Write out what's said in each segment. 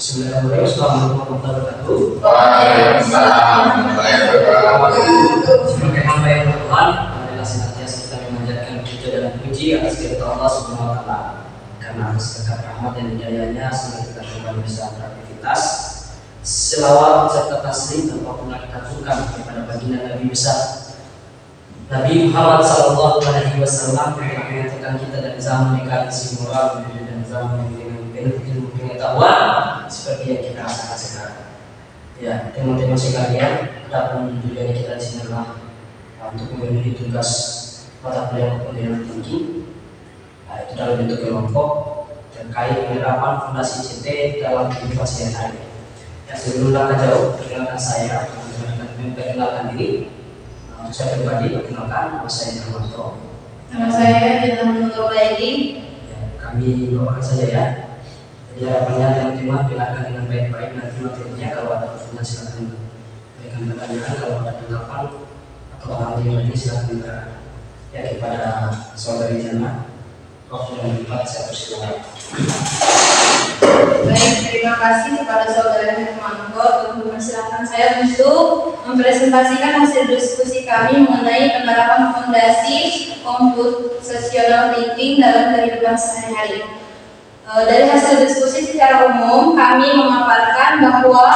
Bismillahirrahmanirrahim. Assalamualaikum warahmatullahi wabarakatuh. Waalaikumsalam warahmatullahi wabarakatuh. Sebagai hamba yang bertuhan, marilah senantiasa kita memanjatkan puja dan puji atas kehadirat Allah Subhanahu wa taala. Karena atas berkat rahmat dan hidayahnya sehingga kita kembali bisa beraktivitas. Selawat serta taslim tanpa pernah kita aturkan kepada baginda Nabi besar Nabi Muhammad sallallahu alaihi wasallam yang mengantarkan kita dari zaman dekadisi moral dan zaman dengan penuh pengetahuan seperti yang kita rasakan sekarang. Ya, teman-teman sekalian, adapun tujuan kita di sini adalah untuk memenuhi tugas mata kuliah pendidikan tinggi. Nah, itu dalam bentuk kelompok terkait penerapan fondasi CT dalam kehidupan sehari-hari. Ya, sebelum langkah jauh, perkenalkan saya, perkenalkan diri. Saya pribadi perkenalkan nama saya Nurmanto. Nama saya Firman Nurbaidi. Ya, kami doakan saja ya. Jadi harapannya teman-teman dengarkan dengan baik-baik, nanti materinya kalau ada pertanyaan silakan berikan pertanyaan, kalau ada tanggapan atau hal yang lain silakan berikan ya kepada saudari Jana. Waktu dan tempat saya persilakan. Baik, terima kasih kepada saudara Firmanto telah mempersilahkan saya untuk mempresentasikan hasil diskusi kami mengenai penerapan fondasi computational thinking dalam kehidupan sehari-hari. Dari hasil diskusi secara umum, kami memaparkan bahwa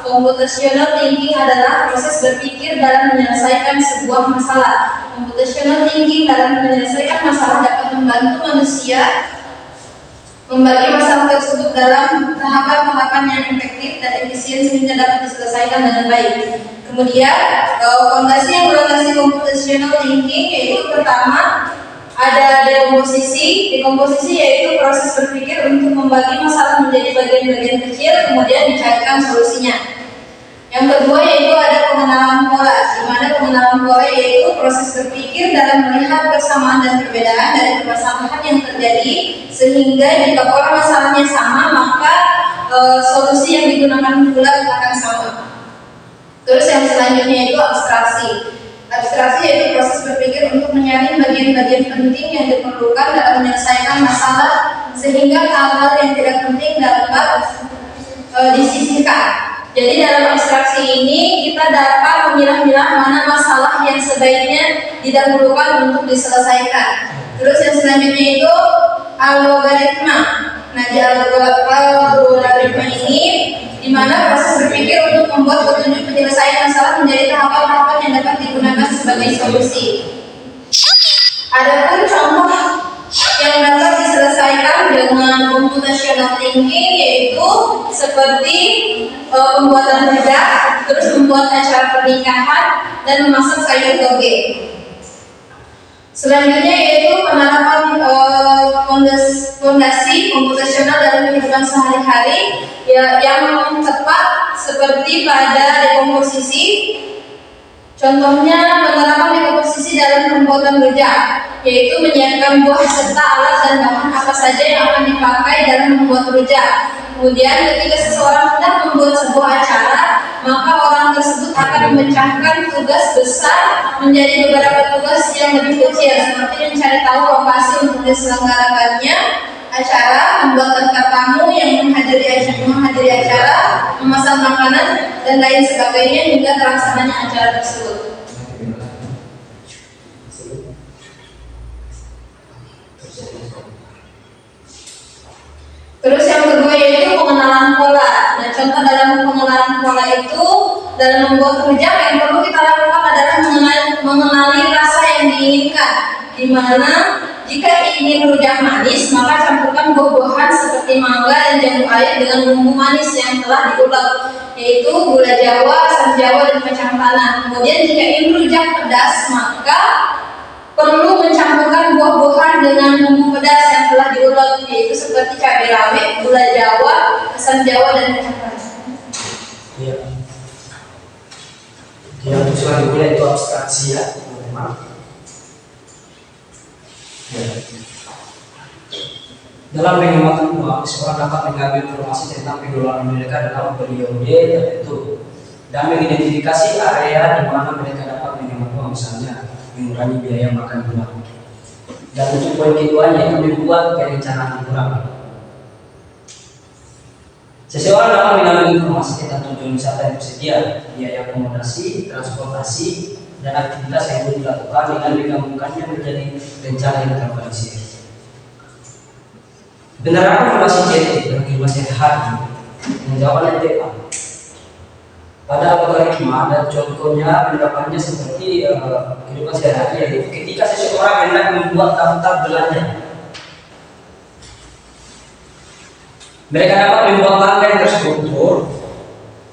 computational thinking adalah proses berpikir dalam menyelesaikan sebuah masalah. Computational thinking dalam menyelesaikan masalah dapat membantu manusia membagi masalah tersebut dalam tahapan-tahapan yang efektif dan efisien sehingga dapat diselesaikan dengan baik. Kemudian, fondasi yang berorientasi computational thinking yaitu pertama ada dekomposisi. Dekomposisi yaitu proses berpikir untuk membagi masalah menjadi bagian-bagian kecil kemudian dicarikan solusinya. Yang kedua yaitu ada pengenalan pola, di mana pengenalan pola yaitu proses berpikir dalam melihat kesamaan dan perbedaan dari permasalahan yang terjadi sehingga jika pola masalahnya sama maka solusi yang digunakan pula akan sama. Terus yang selanjutnya yaitu abstraksi. Abstraksi yaitu proses berpikir untuk menyaring bagian-bagian penting yang diperlukan dalam menyelesaikan masalah sehingga hal-hal yang tidak penting dapat disisihkan. Jadi dalam abstraksi ini kita dapat memilah-milah mana masalah yang sebaiknya didahulukan untuk diselesaikan. Terus yang selanjutnya itu algoritma. Nah, di algoritma ini di mana proses berpikir untuk membuat petunjuk penyelesaian masalah menjadi tahapan-tahapan yang dapat digunakan sebagai solusi. Adapun contoh yang dapat diselesaikan dengan computational thinking yaitu seperti pembuatan rujak, terus membuat acara pernikahan dan memasak sayur toge. Selanjutnya yaitu penerapan fondasi computational dalam kehidupan sehari-hari yang tepat seperti pada dekomposisi. Contohnya penerapan dekomposisi dalam pembuatan rujak, yaitu menyiapkan buah serta alat dan bahan apa saja yang akan dipakai dalam membuat rujak. Kemudian ketika seseorang hendak membuat sebuah acara, maka orang tersebut akan memecahkan tugas besar menjadi beberapa tugas yang lebih kecil, seperti mencari tahu lokasi untuk diselenggarakannya acara, membuat daftar tamu yang menghadiri acara, memesan makanan dan lain sebagainya hingga terlaksananya acara tersebut. Terus yang kedua yaitu pengenalan pola. Nah, contoh dalam pengenalan pola itu dalam membuat rujak yang perlu kita lakukan adalah mengenali rasa yang diinginkan. Di mana jika ingin rujak manis, maka campurkan buah-buahan seperti mangga dan jambu air dengan bumbu manis yang telah diulek, yaitu gula Jawa, asam Jawa, dan kacang tanah. Kemudian jika ingin rujak pedas, maka perlu mencampurkan buah-buahan dengan bumbu pedas yang telah diulek, yaitu seperti cabai rawit, gula Jawa, asam Jawa, dan kacang tanah. Iya. Yang selanjutnya itu abstraksi ya, teman-teman. Dalam pengamatan uang, seorang dapat mengambil informasi tentang pengelolaan mereka dalam periode tertentu dan mengidentifikasi area di mana mereka dapat menghemat uang, misalnya mengurangi biaya makan uang. Dan untuk poin keduanya itu membuat perencanaan liburan. Seseorang dapat mengambil informasi tentang tujuan wisata yang tersedia, biaya akomodasi, transportasi, dan aktivitas yang perlu dilakukan dengan digabungkannya menjadi rencana yang terprediksi. Penerapan informasi CT dalam kehidupan sehari-hari menjawab yang tepat. Pada algoritma dan contohnya penerapannya seperti kehidupan sehari-hari, yaitu ketika seseorang hendak membuat daftar belanja, mereka dapat membuat langkah yang terstruktur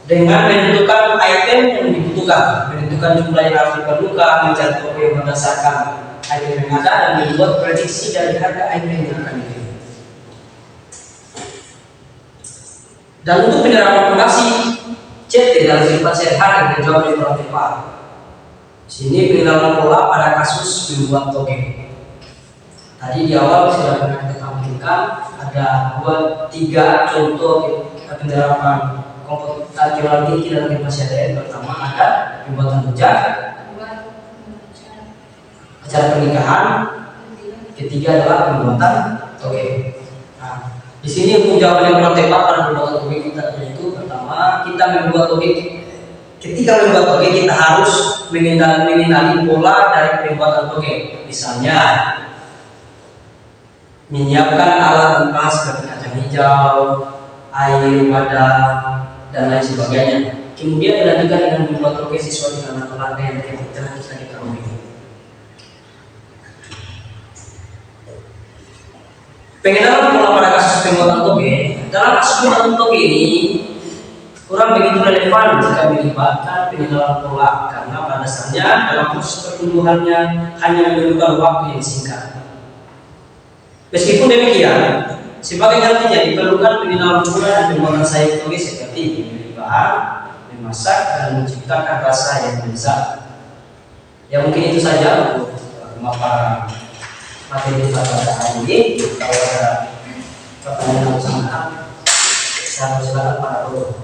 dengan menentukan item yang dibutuhkan, menentukan jumlah yang harus diperlukan, mencari toko yang berdasarkan item yang ada, dan membuat prediksi dari harga item yang akan dibeli. Dan untuk penerapan informasi CT dalam kehidupan sehari-hari menjawab dengan kurang tepat. Sini pengenalan pola pada kasus membuat toge. Tadi di awal sudah pernah kita tampilkan ada 2-3 contoh penerapan komputasional tinggi dalam kehidupan sehari-hari. Pertama ada pembuatan rujak, acara pernikahan, ketiga adalah pembuatan toge. Nah, di sini untuk jawaban yang kurang tepat pada pembuatan toge kita yaitu pertama, kita membuat toge. Ketika membuat toge kita harus mengenali pola dari pembuatan toge. Misalnya menyiapkan alat lengkap seperti kacang hijau, air, wadah, dan lain sebagainya. Kemudian dilanjutkan dengan membuat toge sesuai dengan langkah yang telah kita ketahui. Pengenalan pola pada kasus pembuatan toge. Dalam kasus pembuatan toge ini kurang begitu relevan jika melibatkan pengenalan pola, karena pada dasarnya dalam proses pertumbuhannya hanya memerlukan waktu yang singkat. Meskipun demikian, sebagai gantinya diperlukan pengenalan pola dan pembuatan sayur toge seperti memilih bahan, memasak, dan menciptakan rasa yang lezat. Ya mungkin itu saja untuk pemaparan materi pada hari ini. Kalau ada pertanyaan sama, saya silakan Pak Guru.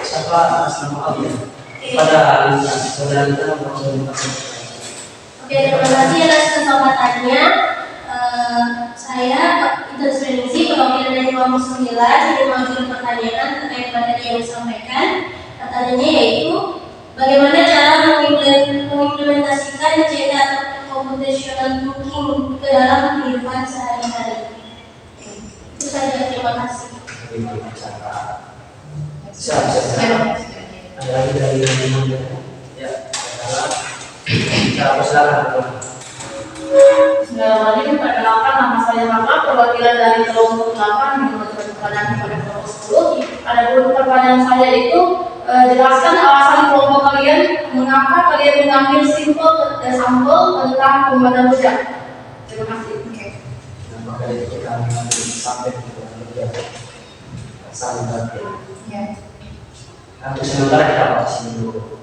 Siapa atas nama Allah pada saudara kita untuk Oke, terima kasih atas kesempatannya. Saya Itas Frenzy, perwakilan dari kelompok 9, jadi mengajukan pertanyaan terkait materi yang disampaikan. Pertanyaannya yaitu bagaimana cara mengimplementasikan CT atau computational thinking ke dalam kehidupan sehari-hari. Itu saja, terima kasih. Ada lagi dari ya, cara silakan. Bismillahirrahmanirrahim. Perkenalkan, nama saya Rama, perwakilan dari kelompok 8 yang mengajukan pertanyaan kepada kelompok 10. Ada beberapa pertanyaan saya itu jelaskan alasan kelompok kalian mengapa kalian mengambil sampel tentang pembuatan rujak. Terima kasih. Maka itu kita mengambil sampai pembuatan rujak. Saling bantu. Ya. Untuk sementara kita batasi dulu.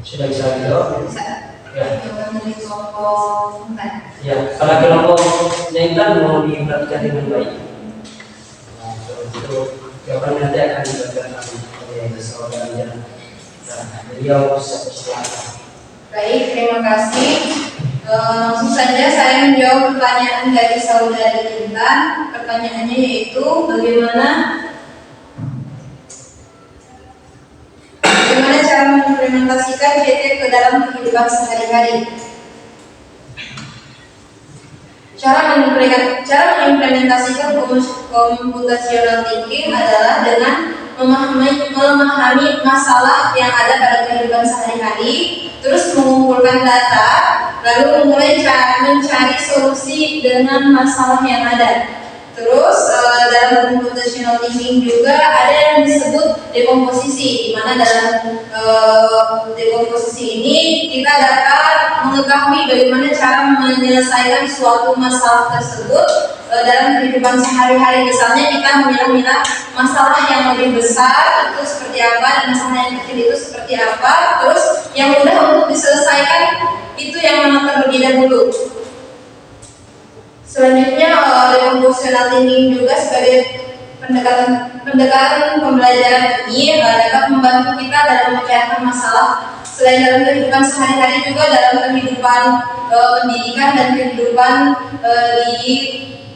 Sudah bisa dijawab? Bisa. Ya. Dari kelompok 4. Ya, kalau kelompoknya Intan mau diperhatikan dengan baik. Nah, itu jawaban nanti akan dibagikan oleh saudaranya. Nah, beliau silakan. Baik, terima kasih. Langsung saja saya menjawab pertanyaan dari saudari Intan. Pertanyaannya yaitu bagaimana cara mengimplementasikan CT ke dalam kehidupan sehari-hari. Cara mengimplementasikan computational thinking adalah dengan memahami masalah yang ada pada kehidupan sehari-hari, terus mengumpulkan data, lalu mulai mencari solusi dengan masalah yang ada. Terus dalam computational thinking juga ada yang disebut dekomposisi, di mana dalam dekomposisi ini kita dapat mengetahui bagaimana cara menyelesaikan suatu masalah tersebut dalam kehidupan sehari-hari. Misalnya kita memilah-milah masalah yang lebih besar itu seperti apa dan masalah yang kecil itu seperti apa. Terus yang mudah untuk diselesaikan itu yang mana terlebih dahulu. Selanjutnya dekompositional thinking juga sebagai pendekatan pembelajaran ini dapat membantu kita dalam memecahkan masalah selain dalam kehidupan sehari-hari juga dalam kehidupan pendidikan dan kehidupan di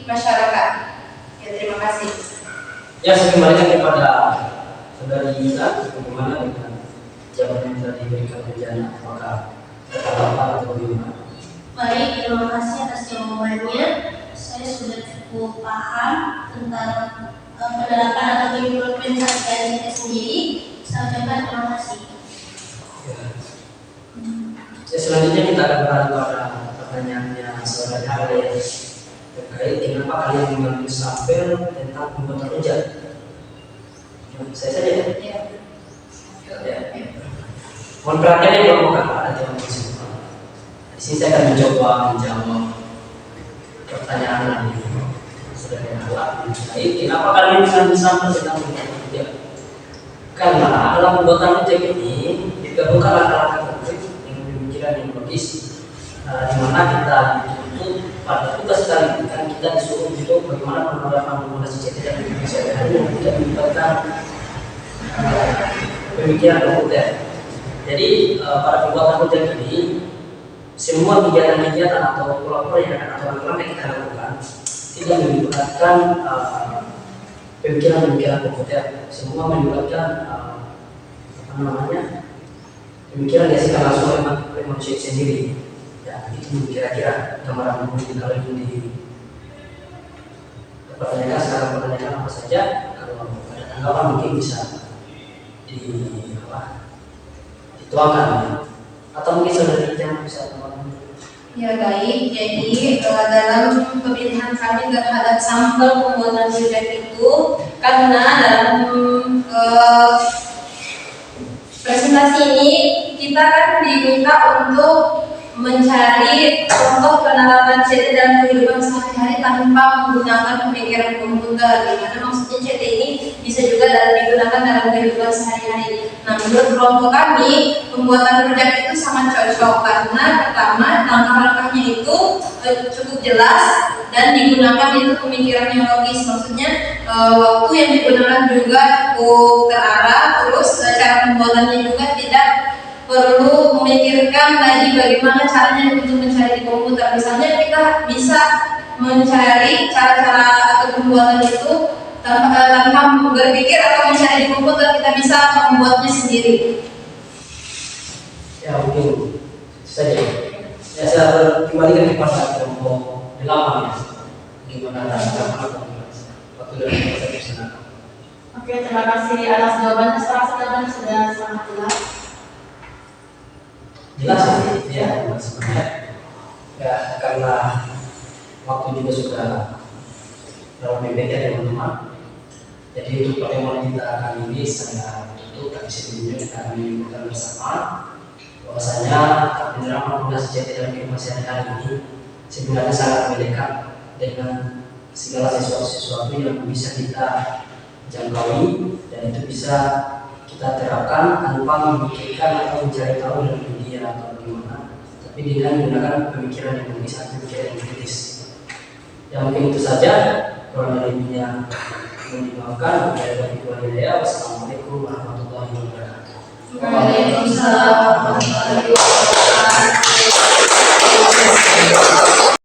masyarakat. Ya, terima kasih. Ya, saya kembalikan kepada saudari Isa, bagaimana dengan jawaban yang telah diberikan Rejana, apakah terdapat atau bagaimana? Baik, terima kasih atas jawabannya. Saya sudah cukup paham tentang penerapan atau implementasi itu sendiri. Saya ucapkan terima kasih. Ya, selanjutnya kita akan beralih pada pertanyaannya saudara Hale terkait kenapa kalian mengambil sampel tentang pembuatan rujak. Saya saja ya. Ya. Mohon perhatiannya kalau bukan ada jawaban semua. Di sini saya akan mencoba menjawab pertanyaan lagi. Saudara Hale terkait kenapa kalian mengambil sampel tentang pembuatan rujak. Karena dalam pembuatan rujak ini digabungkan langkah-langkah konkret yang pemikiran yang logis, di mana kita dituntut pada tugas kali ini kan kita disuruh untuk bagaimana penerapan penggunaan CCTV dan Indonesia hari yang tidak melibatkan pemikiran komputer. Jadi pada pembuatan rujak ini semua kegiatan-kegiatan atau pola-pola yang akan atau langkah yang kita lakukan tidak melibatkan pemikiran komputer, semua melibatkan pemikiran dihasilkan langsung oleh manusia itu sendiri. Ya, itu kira-kira gambaran umum kalau ini pertanyaan sekarang pertanyaan apa saja, kalau ada tanggapan mungkin bisa dituangkan atau mungkin saudara yang bisa tambahkan. Ya baik, jadi dalam pemilihan kami terhadap sampel pembuatan rujak itu karena dalam presentasi ini kita kan diminta untuk mencari contoh penerapan CT dalam kehidupan sehari-hari tanpa menggunakan pemikiran komputer. Dimana maksudnya CT ini bisa juga digunakan dalam kehidupan sehari-hari. Nah, menurut kelompok kami pembuatan rujak itu sangat cocok karena pertama langkah-langkahnya itu cukup jelas dan digunakan itu pemikiran yang logis. Maksudnya waktu yang digunakan juga cukup terarah, terus cara pembuatannya juga tidak perlu memikirkan lagi bagaimana caranya untuk mencari di komputer. Misalnya kita bisa mencari cara-cara atau pembuatan itu tanpa berpikir atau mencari di komputer, kita bisa membuatnya sendiri. Ya mungkin saja. Ya saya kembalikan kepada kelompok 8 ya. Gimana waktu dan saya persilakan. Oke, terima kasih atas jawabannya. Jawabannya sudah sangat jelas. Jelas ya, sebenarnya ya karena waktu juga sudah dalam PPT ya teman-teman. Jadi untuk pertemuan kita kali ini saya tutup, tapi sebelumnya kita akan menyebutkan bersama bahwasanya penerapan penggunaan CCTV dalam kehidupan sehari-hari ini sebenarnya sangat melekat dengan segala sesuatu yang bisa kita jangkaui dan itu bisa kita terapkan tanpa memikirkan atau mencari tahu dalam media atau bagaimana, tapi dengan menggunakan pemikiran yang logis atau pemikiran yang kritis. Ya mungkin itu saja. Kurang lebihnya mohon dimaafkan. Wassalamualaikum warahmatullahi wabarakatuh. Waalaikumsalam warahmatullahi wabarakatuh.